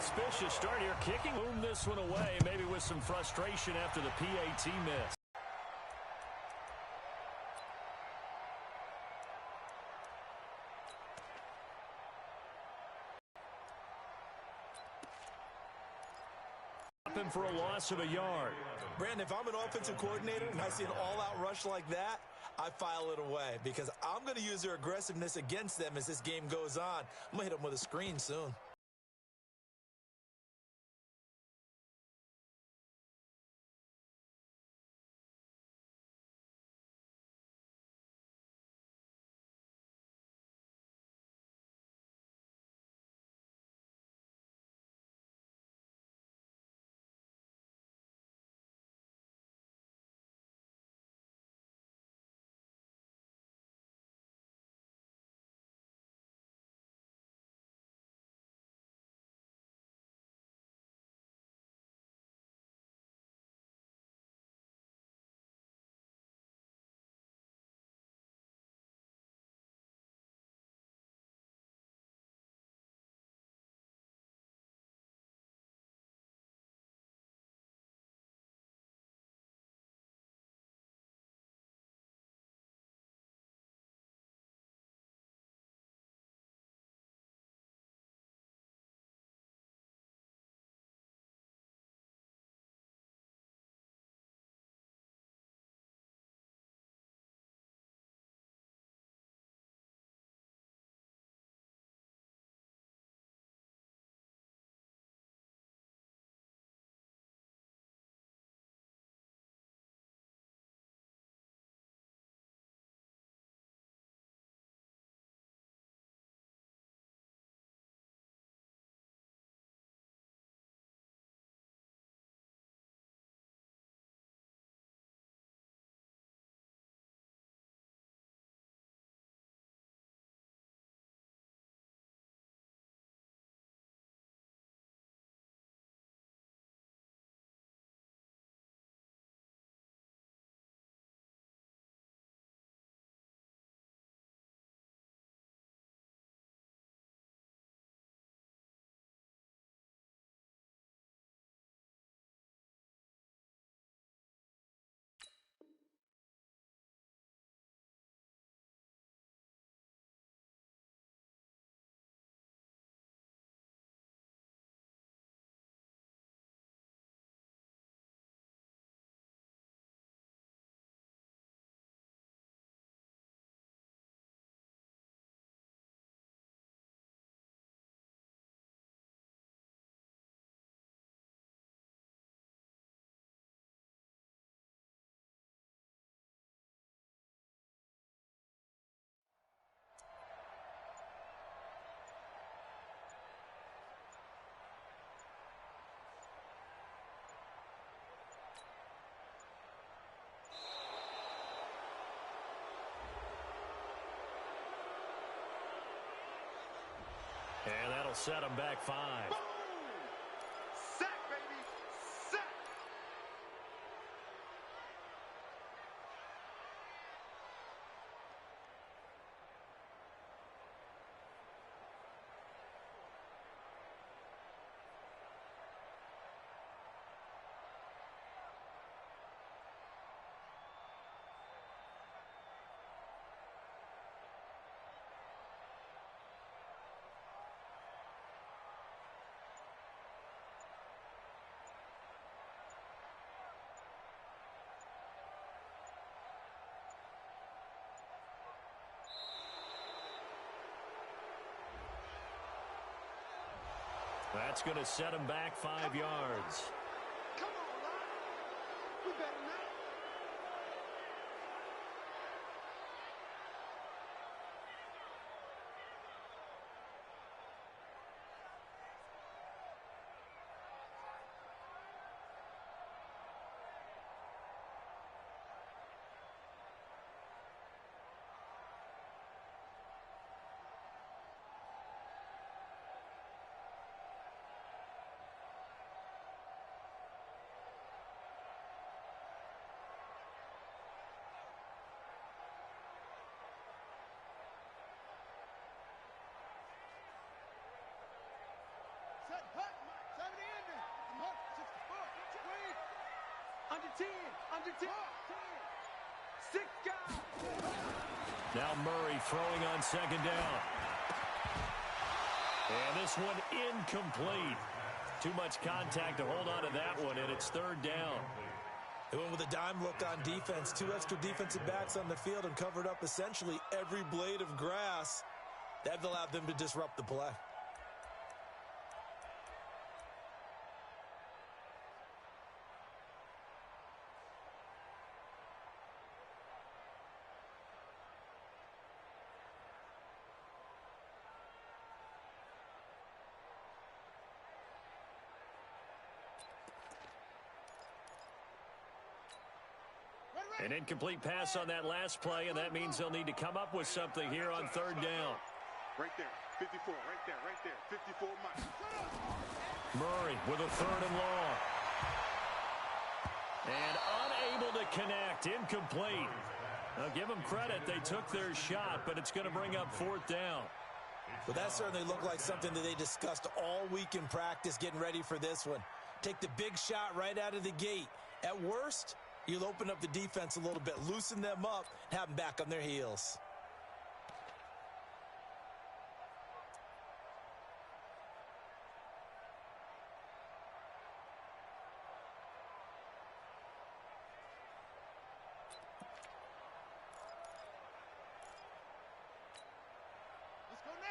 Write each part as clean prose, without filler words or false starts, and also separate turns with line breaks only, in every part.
Auspicious start here, kicking. Boom this one away, maybe with some frustration after the PAT miss. For a loss of a yard.
Brandon, if I'm an offensive coordinator and I see an all-out rush like that, I file it away because I'm going to use their aggressiveness against them as this game goes on. I'm going to hit them with a screen soon.
And that'll set them back 5.
Sack, baby. Sack.
That's going to set him back 5 yards.
Come on, lad. We better not. Set, hut, Under 10. Under 10. 6 guys.
Now Murray throwing on second down. And this one incomplete. Too much contact to hold on to that one, and it's third down.
They went with a dime look on defense. 2 extra defensive backs on the field and covered up essentially every blade of grass. That allowed them to disrupt the play.
An incomplete pass on that last play, and that means they'll need to come up with something here on third down.
Right there, 54, right there, 54 Mike.
Murray with a third and long. And unable to connect, incomplete. Now give them credit, they took their shot, but it's going to bring up fourth down.
Well, that certainly looked like something that they discussed all week in practice, getting ready for this one. Take the big shot right out of the gate. At worst, you'll open up the defense a little bit, loosen them up, and have them back on their heels.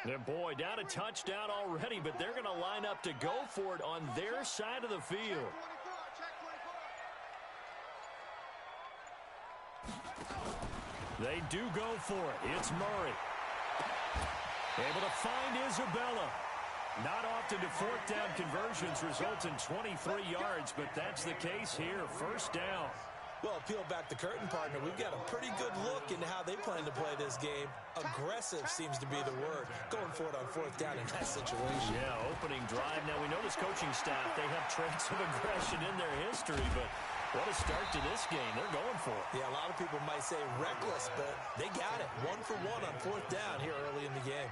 And boy, down a touchdown already, but they're going to line up to go for it on their side of the field. They do go for it. It's Murray. Able to find Isabella. Not often do fourth down conversions result in 23 yards, but that's the case here. First down.
Well, peel back the curtain, partner. We've got a pretty good look into how they plan to play this game. Aggressive seems to be the word. Going for it on fourth down in that situation.
Yeah, opening drive. Now, we know this coaching staff, they have traits of aggression in their history, but what a start to this game. They're going for it.
Yeah, a lot of people might say reckless, but they got it. 1 for 1 on fourth down here early in the game.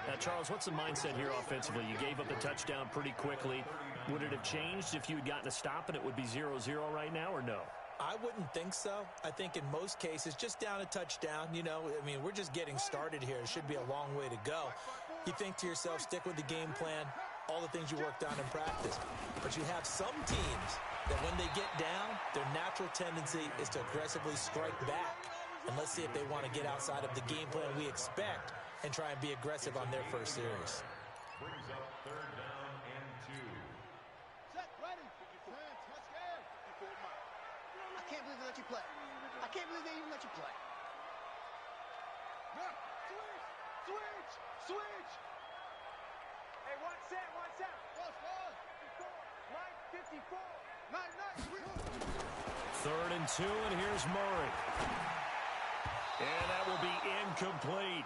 Now, Charles, what's the mindset here offensively? You gave up the touchdown pretty quickly. Would it have changed if you had gotten a stop and it would be 0-0 right now, or no?
I wouldn't think so. I think in most cases, just down a touchdown, you know, I mean, we're just getting started here. It should be a long way to go. You think to yourself, stick with the game plan, all the things you worked on in practice. But you have some teams that when they get down, their natural tendency is to aggressively strike back. And let's see if they want to get outside of the game plan we expect and try and be aggressive on their first series.
Brings up third down and 2.
Set, ready. Let's go. I can't believe they let you play. I can't believe they even let you play. Switch. Hey, one set. Mike, 54. Nice.
Third and 2, and here's Murray. And that will be incomplete.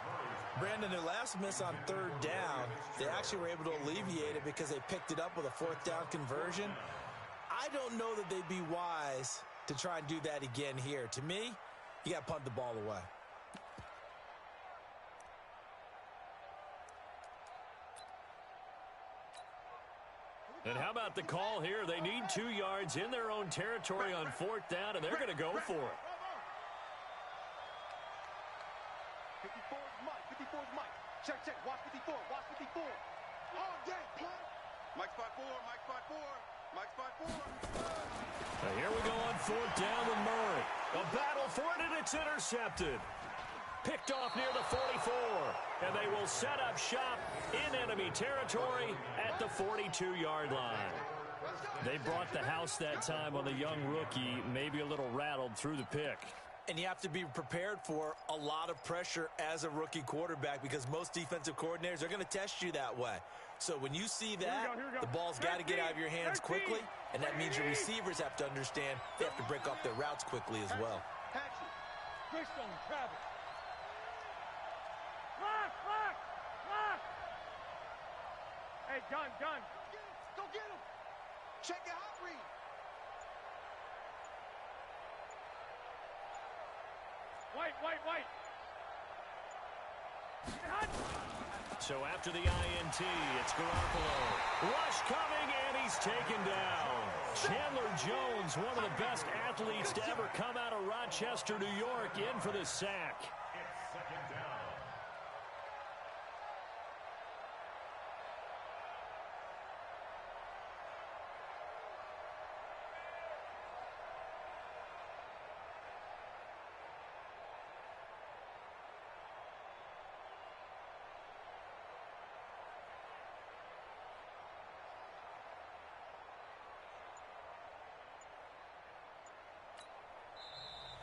Brandon, their last miss on third down, they actually were able to alleviate it because they picked it up with a fourth down conversion. I don't know that they'd be wise to try and do that again here. To me, you got to punt the ball away.
And how about the call here? They need 2 yards in their own territory on fourth down, and they're going to go for it.
54's Mike. Check. Watch 54. All day, punt. Mike spot 4.
Now here we go on fourth down with Murray. A battle for it, and it's intercepted. Picked off near the 44. And they will set up shop in enemy territory at the 42-yard line. They brought the house that time on the young rookie, maybe a little rattled through the pick.
And you have to be prepared for a lot of pressure as a rookie quarterback because most defensive coordinators are going to test you that way. So when you see that, the ball's got to get out of your hands quickly, and that means your receivers have to understand they have to break off their routes quickly as well.
Greystone, Travis. Lock. Hey, gun. Go get him. Check your hot read. White.
So after the INT, it's Garoppolo. Rush coming, and he's taken down. Chandler Jones, one of the best athletes to ever come out of Rochester, New York, in for the sack.
It's second down.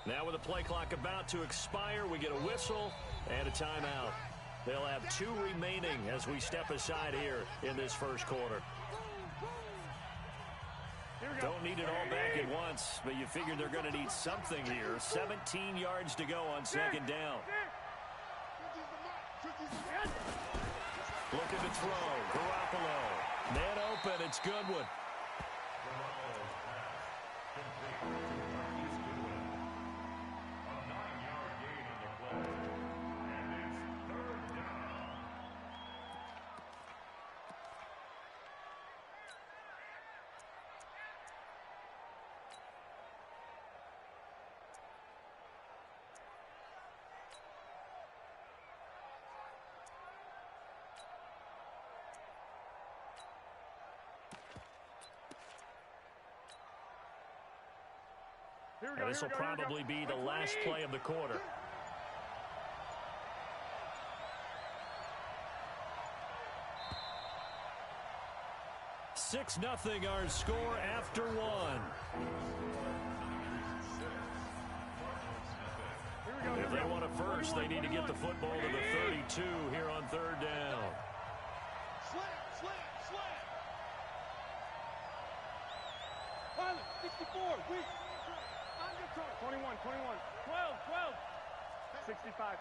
Now with the play clock about to expire, we get a whistle and a timeout. They'll have 2 remaining as we step aside here in this first quarter. Don't need it all back at once, but you figure they're going to need something here. 17 yards to go on second down. Looking to throw. Garoppolo. Man open. It's Goodwin. This will probably be the last play of the quarter. Six 0 our score after 1. If they want a first, they need to get the football to the 32 here on third down.
Slant. Pilot, 64, weak.
21, 12. 65.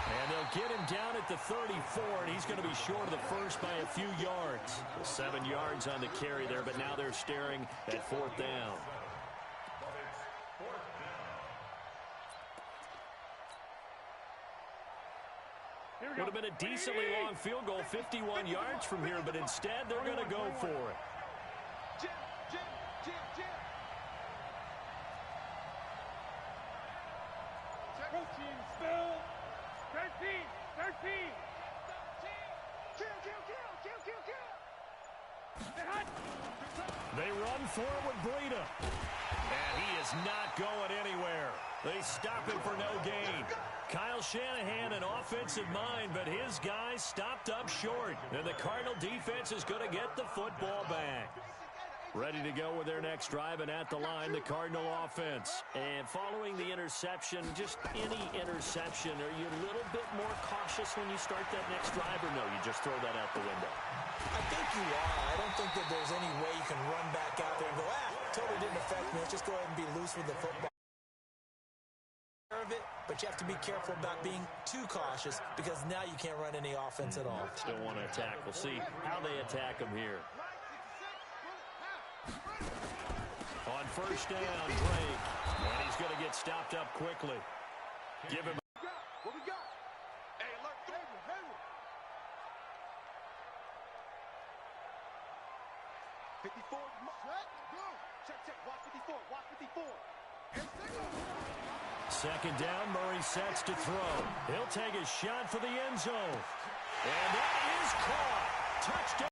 And they'll get him down at the 34, and he's going to be short of the first by a few yards. 7 yards on the carry there, but now they're staring at fourth down. Would have been a decently long field goal, 51 yards from here, but instead they're going to go for it.
Jim. 13, still. 13. Kill.
They run for it with Breida. And he is not going anywhere. They stop him for no gain. Kyle Shanahan, an offensive mind, but his guys stopped up short. And the Cardinal defense is going to get the football back. Ready to go with their next drive, and at the line, the Cardinal offense. And following the interception, just any interception, are you a little bit more cautious when you start that next drive, or no, you just throw that out the window?
I think you are. I don't think that there's any way you can run back out there and go, totally didn't affect me. Let's just go ahead and be loose with the football. Of it, but you have to be careful about being too cautious because now you can't run any offense at all.
Still want to attack. We'll see how they attack him here. On first down, Drake. And he's going to get stopped up quickly. Give him.
What we got? Hey, alert. Hayward. 54. Check. Watch 54.
Second down, Murray sets to throw. He'll take a shot for the end zone. And that is caught. Touchdown.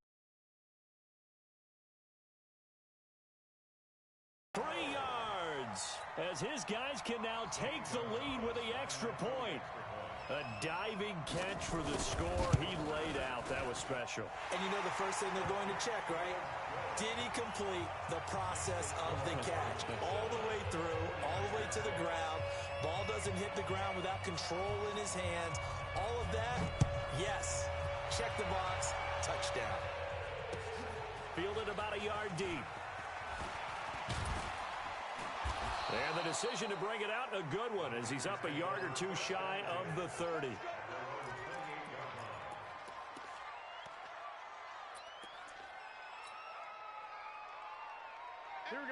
3 yards. As his guys can now take the lead with the extra point. A diving catch for the score. He laid out. That was special.
And you know the first thing they're going to check, right? Did he complete the process of the catch? All the way through, all the way to the ground. Ball doesn't hit the ground without control in his hands. All of that, yes. Check the box, touchdown.
Fielded about a yard deep. And the decision to bring it out, a good one, as he's up a yard or two shy of the 30.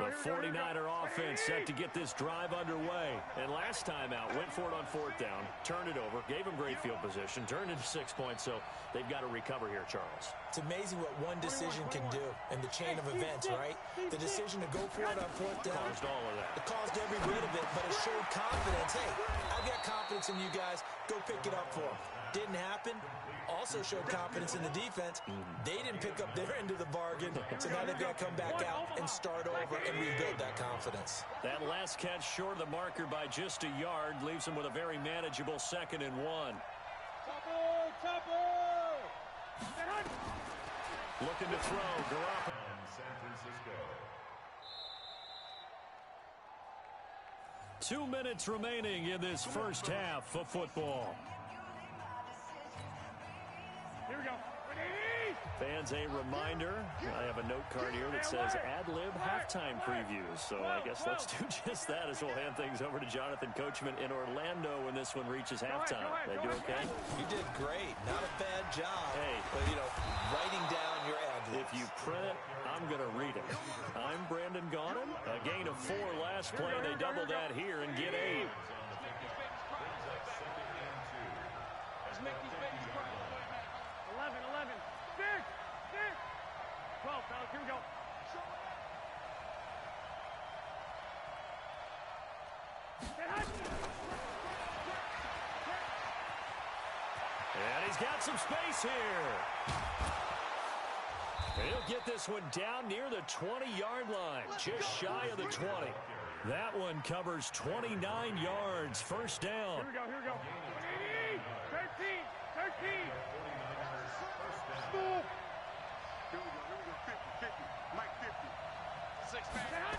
The 49er offense set to get this drive underway. And last time out, went for it on 4th down, turned it over, gave them great field position, turned into 6 points, so they've got to recover here, Charles.
It's amazing what one decision can do in the chain of events, right? The decision to go for it on 4th down.
Caused all of that.
It caused every bit of it, but it showed confidence. Hey, I've got confidence in you guys. Go pick it up for them. Didn't happen. Also showed confidence in the defense. They didn't pick up their end of the bargain, so now they've got to come back out and start over and rebuild that confidence.
That last catch short of the marker by just a yard leaves them with a very manageable 2nd and 1. Looking to throw. Garoppolo.
San Francisco.
2 minutes remaining in this first half of football.
Here we go.
Fans, a reminder, I have a note card here that says ad-lib halftime previews. So I guess let's do just that as we'll hand things over to Jonathan Coachman in Orlando when this one reaches halftime. They do okay?
You did great. Not a bad job.
Hey.
But, writing down your ad-libs.
If you print it, I'm going to read it. I'm Brandon Gaudin. A gain of 4 last play. They double that here and get 8.
Let's make these babies cry. 11. 6. 12, fellas. Here we go.
And he's got some space here. He'll get this one down near the 20-yard line, just shy of the 20. That one covers 29 yards, first down.
Here we go. 13. Move. Here we go. 50. Mike 50. 6-man.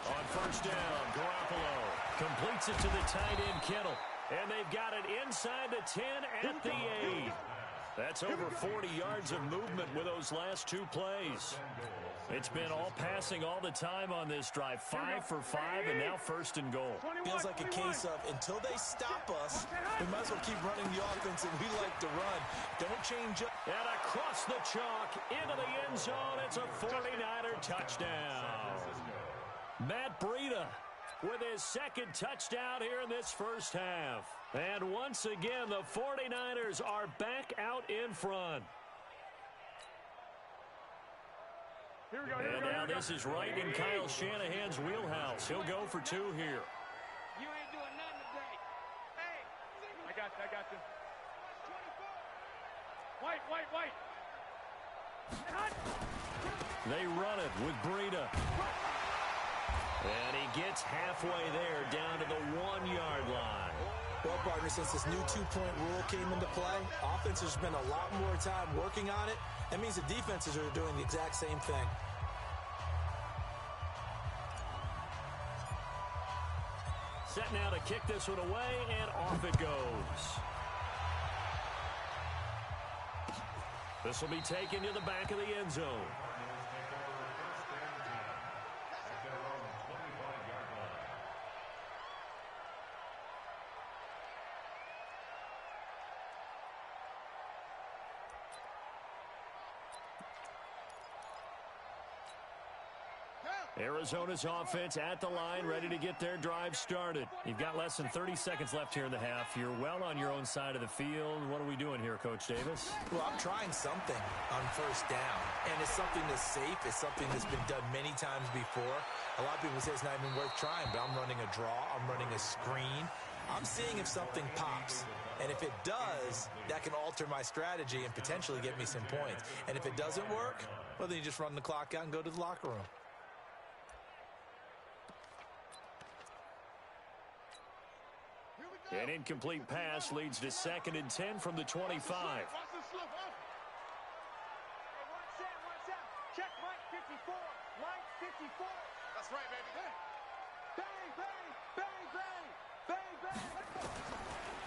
On first down, Garoppolo completes it to the tight end, Kittle. And they've got it inside the 10 at the 8. That's over 40 yards of movement with those last 2 plays. It's been all passing all the time on this drive. 5 for 5, and now first and goal.
Feels like a case of until they stop us, we might as well keep running the offense that we like to run. Don't change up.
And across the chalk into the end zone. It's a 49er touchdown. Matt Breida with his 2nd touchdown here in this first half. And once again, the 49ers are back out in front.
Here we go.
And now this is right in Kyle Shanahan's wheelhouse. He'll go for 2 here.
You ain't doing nothing today. Hey,
I got this. White.
They run it with Breida. And he gets halfway there down to the 1-yard line.
Well, partner, since this new 2-point rule came into play, offenses spend a lot more time working on it. That means the defenses are doing the exact same thing.
Set now to kick this one away, and off it goes. This will be taken to the back of the end zone. Arizona's offense at the line, ready to get their drive started. You've got less than 30 seconds left here in the half. You're well on your own side of the field. What are we doing here, Coach Davis?
Well, I'm trying something on first down, and it's something that's safe. It's something that's been done many times before. A lot of people say it's not even worth trying, but I'm running a draw. I'm running a screen. I'm seeing if something pops. And if it does, that can alter my strategy and potentially get me some points. And if it doesn't work, well, then you just run the clock out and go to the locker room.
An incomplete pass leads to 2nd and 10 from the 25.
Watch out. Check Mike 54. Mike 54.
That's right, baby.
Bang.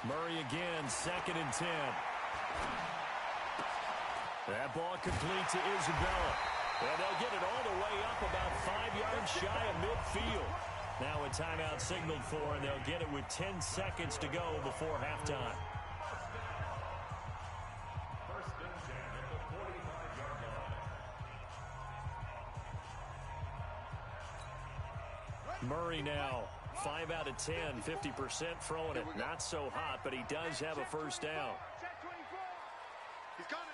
Murray again, 2nd and 10. That ball complete to Isabella. And they'll get it all the way up about 5 yards shy of midfield. Now a timeout signaled for, and they'll get it with 10 seconds to go before halftime.
First and 10 at the 45-yard line.
Murray now, 5 out of 10, 50% throwing it. Not so hot, but he does have a first down.
Check 24. He's coming.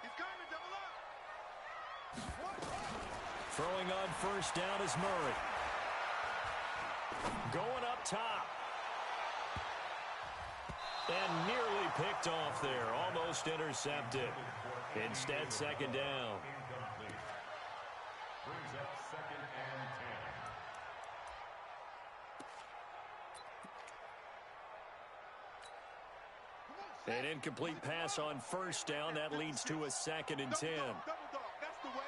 He's coming. Double up.
Throwing on first down is Murray. Going up top. And nearly picked off there. Almost intercepted. Instead, second down.
Brings up 2nd and 10.
An incomplete pass on first down. That leads to a 2nd and 10.
Double dog. That's the way.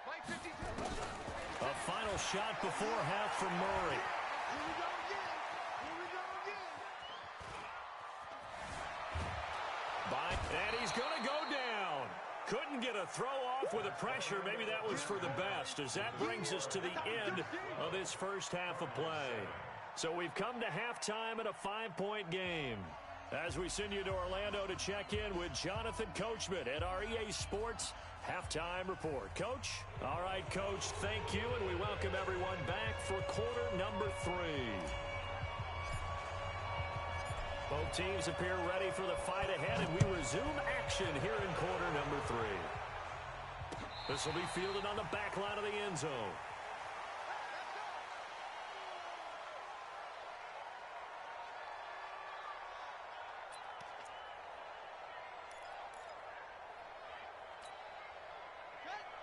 Mike 52.
A final shot before half from Murray.
Here we go again.
And he's going to go down. Couldn't get a throw off with the pressure. Maybe that was for the best, as that brings us to the end of this first half of play. So we've come to halftime in a 5-point game. As we send you to Orlando to check in with Jonathan Coachman at our EA Sports Halftime Report. Coach? All right, Coach, thank you, and we welcome everyone back for quarter number 3. Both teams appear ready for the fight ahead, and we resume action here in quarter number 3. This will be fielded on the back line of the end zone.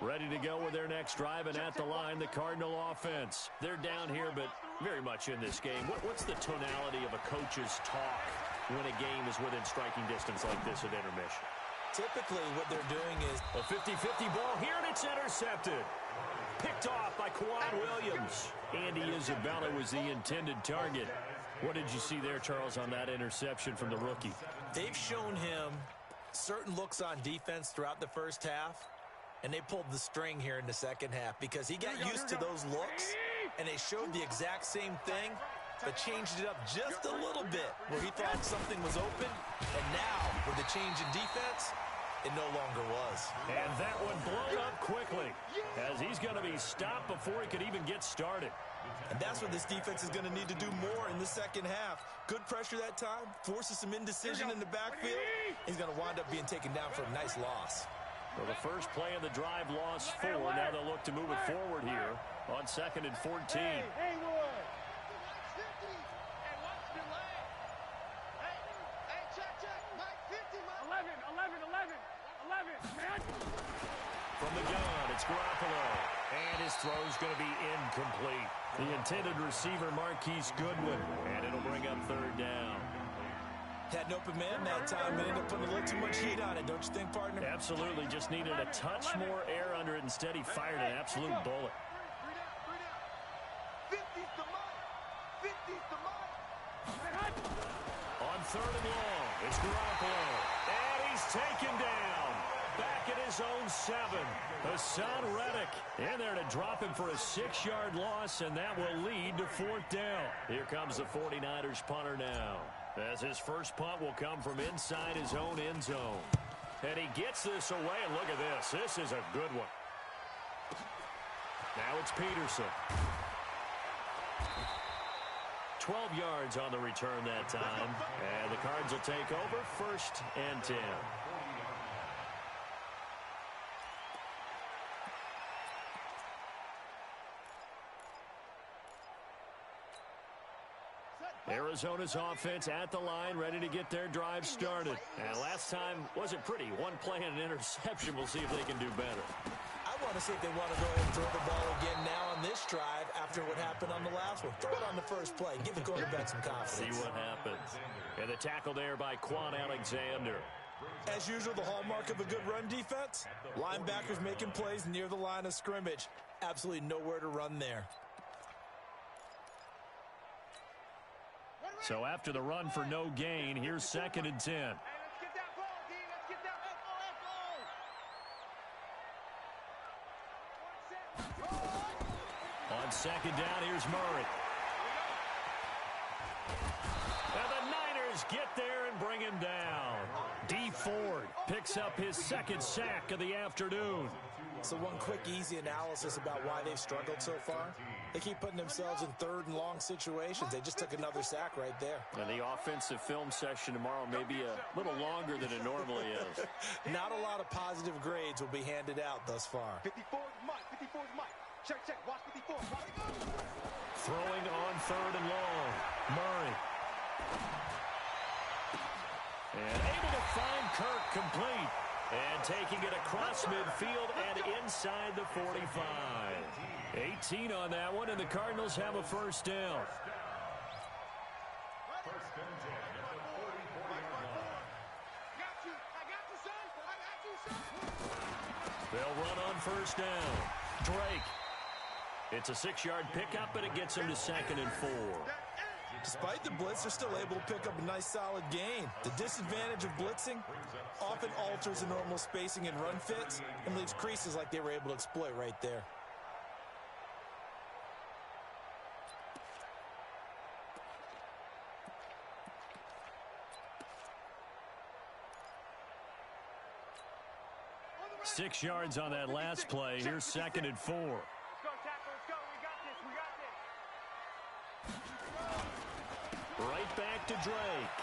Ready to go with their next drive, and at the line, the Cardinal offense. They're down here, but very much in this game. What's the tonality of a coach's talk when a game is within striking distance like this at intermission?
Typically, what they're doing is
A 50-50 ball here, and it's intercepted. Picked off by Kwan Williams. Andy Isabella was the intended target. What did you see there, Charles, on that interception from the rookie?
they've shown him certain looks on defense throughout the first half, and they pulled the string here in the second half because he got used to those looks, and they showed the exact same thing, but changed it up just a little bit where he thought something was open, and now, with the change in defense, it no longer was.
And that one blown up quickly as he's going to be stopped before he could even get started.
And that's what this defense is going to need to do more in the second half. Good pressure that time, forces some indecision in the backfield. He's going to wind up being taken down for a nice loss.
Well, the first play of the drive lost 4. Now they'll look to move it forward here on 2nd and 14.
Hey, Haywood.
Hey, watch the leg. Hey, check. Mike 50, Mike.
11, man.
From the gun, it's Garoppolo. And his throw's going to be incomplete. The intended receiver, Marquise Goodwin. And it'll bring up 3rd down.
Had an open man that time, but ended up putting a little too much heat on it, don't you think, partner?
Absolutely. Just needed a touch more air under it. Instead, he fired an absolute bullet.
50's the Mike. 50's the Mike.
On 3rd and long, it's Garoppolo. And he's taken down. Back at his own 7. Hassan Reddick in there to drop him for a 6-yard loss, and that will lead to 4th down. Here comes the 49ers punter now, as his first punt will come from inside his own end zone. And he gets this away, and look at this. This is a good one. Now it's Peterson. 12 yards on the return that time. And the Cards will take over 1st and 10. Arizona's offense at the line, ready to get their drive started. And last time wasn't pretty. One play and an interception. We'll see if they can do better.
I want to see if they want to go ahead and throw the ball again now on this drive after what happened on the last one. Throw it on the first play. Give the quarterback some confidence.
See what happens. And the tackle there by Quan Alexander.
As usual, the hallmark of a good run defense, linebackers making plays near the line of scrimmage. Absolutely nowhere to run there.
So after the run for no gain, here's 2nd and 10.
Hey, let's get that ball, D. Let's get that ball.
On 2nd down, here's Murray. And the Niners get there and bring him down. D. Ford picks up his 2nd sack of the afternoon.
So one quick, easy analysis about why they've struggled so far. They keep putting themselves in third and long situations. They just took another sack right there.
And the offensive film session tomorrow may be a little longer than it normally is.
Not a lot of positive grades will be handed out thus far.
54 is Mike. 54 is Mike. Check. Watch 54.
Throwing on third and long. Murray. And able to find Kirk complete. And taking it across midfield and inside the 45. 18 on that one, and the Cardinals have a first down.
First and 10 at the 40-yard line.
I got you, son. I got you, son.
They'll run on first down. Drake. It's a 6-yard pickup, but it gets him to 2nd and 4.
Despite the blitz, they're still able to pick up a nice solid gain. The disadvantage of blitzing often alters the normal spacing and run fits and leaves creases like they were able to exploit right there.
Six yards on that last play. Here's 2nd and 4.
Let's go, tackle. Let's go. We got this.
Right back to Drake.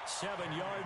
7 yards.